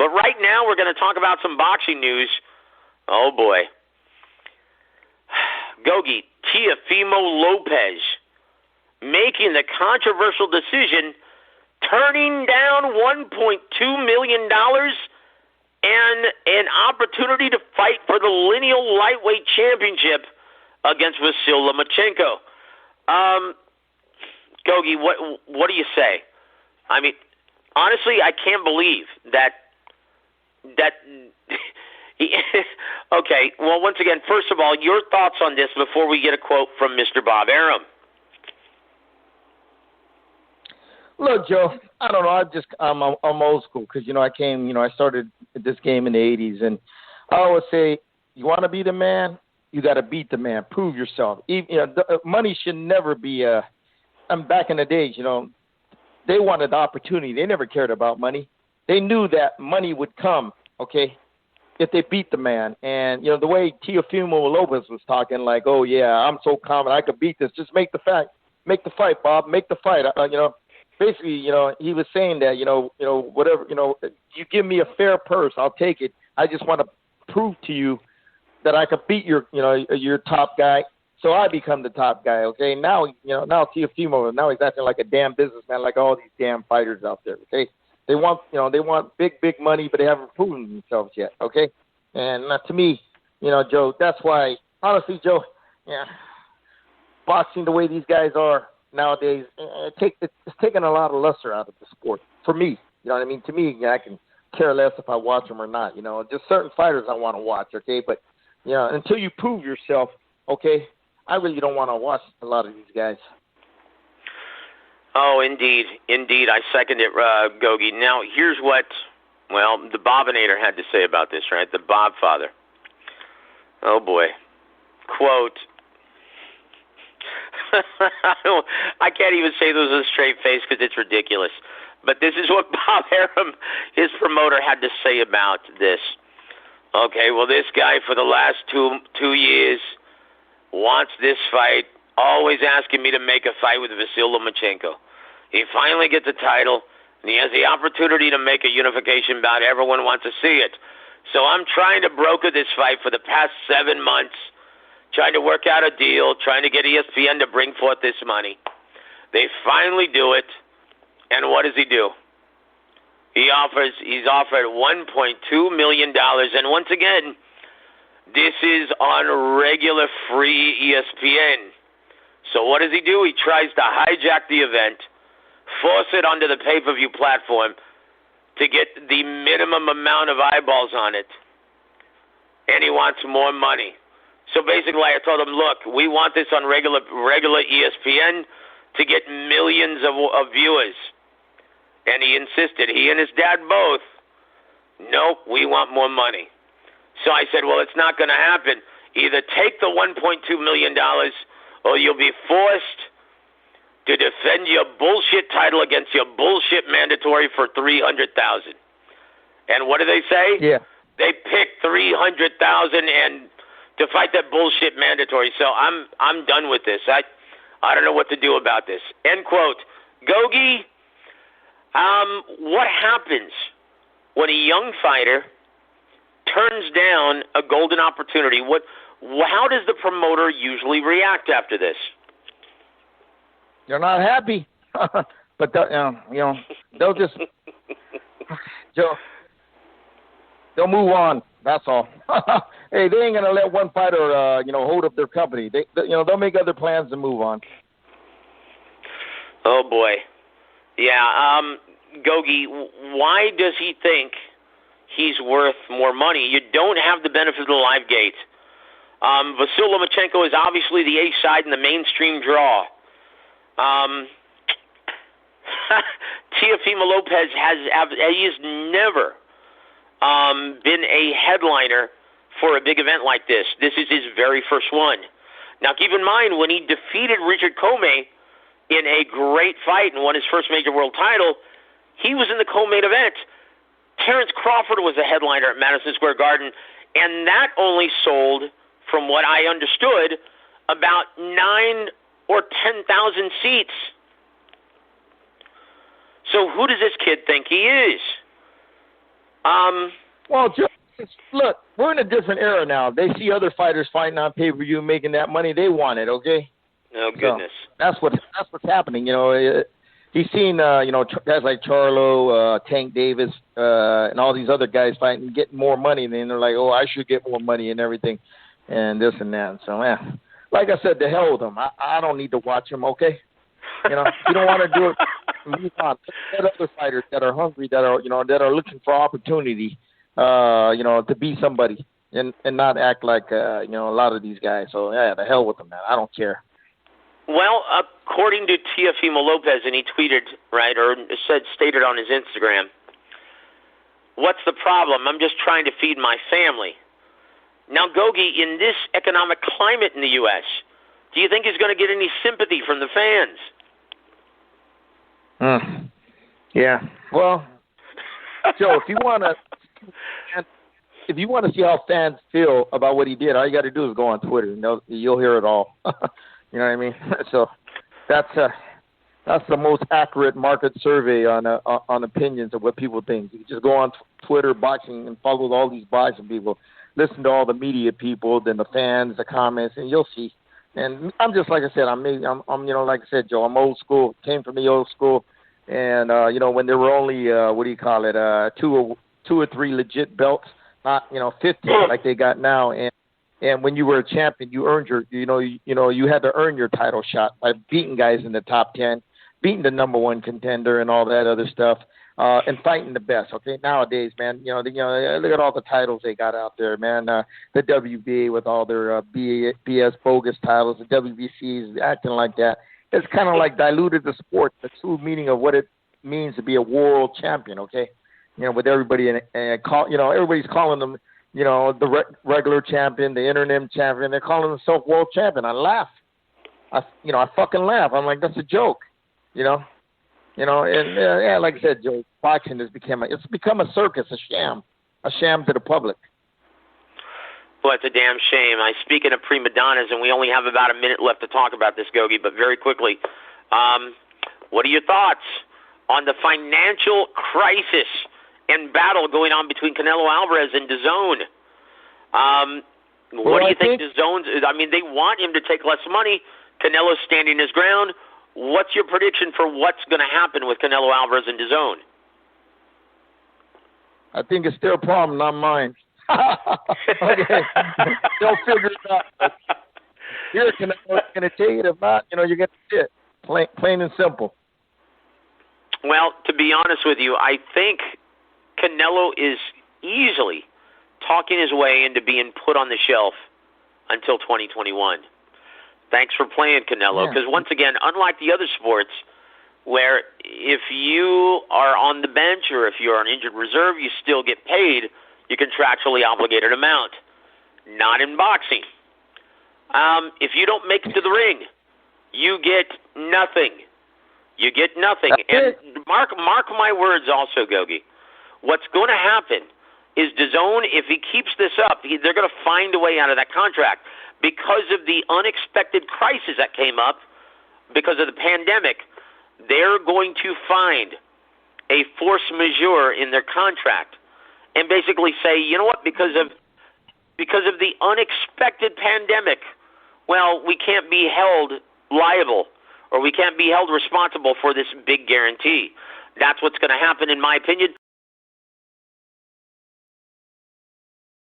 But right now we're going to talk about some boxing news. Oh, boy. Gogi, Teofimo Lopez making the controversial decision, turning down $1.2 million and an opportunity to fight for the lineal lightweight championship against Vasyl Lomachenko. Gogi, what do you say? I mean, honestly, I can't believe that okay, well, once again, first of all, your thoughts on this before we get a quote from Mr. Bob Arum. Look, Joe, I don't know. I'm old school because, I started this game in the 80s. And I always say, you want to be the man, you got to beat the man. Prove yourself. Money should never be back in the days, they wanted the opportunity. They never cared about money. They knew that money would come, okay, if they beat the man. And, the way Teofimo Lopez was talking, like, oh, yeah, I'm so confident I could beat this. Just make the fight, Bob. Make the fight. Basically, he was saying that, whatever, you give me a fair purse, I'll take it. I just want to prove to you that I could beat your top guy, so I become the top guy. Okay, now Teofimo, now he's acting like a damn businessman, like all these damn fighters out there. Okay, they want big money, but they haven't proven themselves yet. Okay, and to me, Joe, that's why, honestly, Joe, boxing the way these guys are nowadays, it's taken a lot of luster out of the sport for me. You know what I mean? To me, I can care less if I watch them or not. Just certain fighters I want to watch. Okay, but until you prove yourself, okay, I really don't want to watch a lot of these guys. Oh, indeed, I second it, Gogi. Now, here's what, the Bobinator had to say about this, right? The Bob father. Oh boy, quote. I can't even say this with a straight face because it's ridiculous. But this is what Bob Arum, his promoter, had to say about this. Okay, well, this guy for the last two years wants this fight, always asking me to make a fight with Vasyl Lomachenko. He finally gets a title, and he has the opportunity to make a unification bout. Everyone wants to see it. So I'm trying to broker this fight for the past 7 months, trying to work out a deal, trying to get ESPN to bring forth this money. They finally do it, and what does he do? He's offered $1.2 million, and once again, this is on regular free ESPN. So what does he do? He tries to hijack the event, force it onto the pay-per-view platform to get the minimum amount of eyeballs on it, and he wants more money. So basically, I told him, look, we want this on regular ESPN to get millions of viewers. And he insisted, he and his dad both, nope, we want more money. So I said, well, it's not going to happen. Either take the $1.2 million or you'll be forced to defend your bullshit title against your bullshit mandatory for $300,000. And what do they say? Yeah. They picked $300,000 and to fight that bullshit mandatory. So I'm done with this. I don't know what to do about this. End quote. Gogi, what happens when a young fighter turns down a golden opportunity? How does the promoter usually react after this? They're not happy, but they'll just they'll move on. That's all. Hey, they ain't gonna let one fighter, hold up their company. They'll make other plans and move on. Oh boy, yeah. Gogi, why does he think he's worth more money? You don't have the benefit of the live gate. Vasyl Lomachenko is obviously the A side and the mainstream draw. Teofimo Lopez he's never been a headliner for a big event like this. This is his very first one. Now, keep in mind, when he defeated Richard Comey in a great fight and won his first major world title, he was in the co-main event. Terrence Crawford was a headliner at Madison Square Garden, and that only sold, from what I understood, about 9 or 10,000 seats. So who does this kid think he is? Well, look, we're in a different era now. They see other fighters fighting on pay-per-view, making that money. They want it, okay? Oh, goodness. So that's what's happening. He's seen guys like Charlo, Tank Davis, and all these other guys fighting, getting more money. And then they're like, oh, I should get more money and everything, and this and that. So, like I said, to hell with them. I don't need to watch them, okay? If you don't want to do it, move on. Let other fighters that are hungry, that are looking for opportunity, to be somebody, and not act like a lot of these guys. So the hell with them, man. I don't care. Well, according to Teofimo Lopez, and he tweeted, right, or stated on his Instagram, what's the problem? I'm just trying to feed my family. Now, Gogi, in this economic climate in the U.S., do you think he's going to get any sympathy from the fans? Yeah. Well, Joe, if you want to see how fans feel about what he did, all you got to do is go on Twitter, and you'll hear it all. You know what I mean? So that's the most accurate market survey on opinions of what people think. You can just go on Twitter, boxing, and follow all these boxing people. Listen to all the media people, then the fans, the comments, and you'll see. And I'm just like I said, I'm like I said, Joe, I'm old school. Came from the old school, and when there were only two or three legit belts, not 50 like they got now, and when you were a champion, you earned you had to earn your title shot by beating guys in the top 10, beating the number one contender, and all that other stuff, and fighting the best. Okay, nowadays, man, look at all the titles they got out there, man. The WBA with all their BS bogus titles, the WBC is acting like that. It's kind of like diluted the sport, the true meaning of what it means to be a world champion. Okay, with everybody everybody's calling them. The regular champion, the interim champion, they're calling themselves world champion. I laugh. I fucking laugh. I'm like, that's a joke, and like I said, Joe, boxing has become a circus, a sham to the public. Well, it's a damn shame. Speaking of prima donnas, and we only have about a minute left to talk about this, Gogi, but very quickly, what are your thoughts on the financial crisis and battle going on between Canelo Alvarez and DAZN? What do you think DAZN's? They want him to take less money. Canelo's standing his ground. What's your prediction for what's going to happen with Canelo Alvarez and DAZN? I think it's their problem, not mine. Okay. They'll figure it out. Here, Canelo's going to take it. If not, you're going to see it. Plain and simple. Well, to be honest with you, I think Canelo is easily talking his way into being put on the shelf until 2021. Thanks for playing, Canelo, because once again, unlike the other sports where if you are on the bench or if you're on injured reserve, you still get paid your contractually obligated amount. Not in boxing. If you don't make it to the ring, you get nothing. You get nothing. And mark my words also, Gogi. What's going to happen is DAZN, if he keeps this up, they're going to find a way out of that contract because of the unexpected crisis that came up because of the pandemic. They're going to find a force majeure in their contract and basically say, you know what, because of the unexpected pandemic, well, we can't be held liable or we can't be held responsible for this big guarantee. That's what's going to happen, in my opinion.